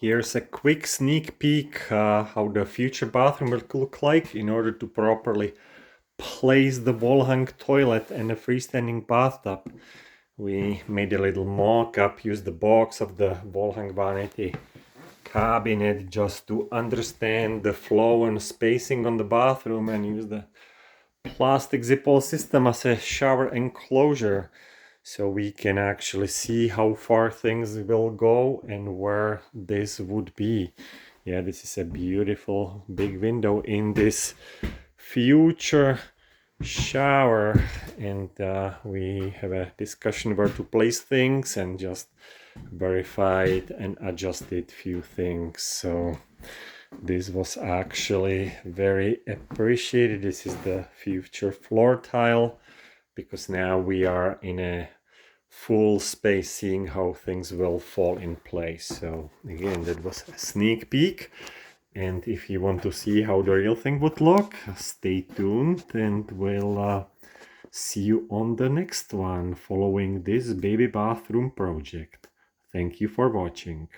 Here's a quick sneak peek how the future bathroom will look like in order to properly place the wall-hung toilet and a freestanding bathtub. We made a little mock-up, used the box of the wall-hung vanity cabinet just to understand the flow and spacing on the bathroom, and use the plastic zipple system as a shower enclosure, so we can actually see how far things will go and where this would be. Yeah, this is a beautiful big window in this future shower, and we have a discussion where to place things and just verified and adjusted few things. So this was actually very appreciated. This is the future floor tile, because now we are in a full space seeing how things will fall in place. So again, that was a sneak peek. And if you want to see how the real thing would look, stay tuned and we'll see you on the next one following this baby bathroom project. Thank you for watching.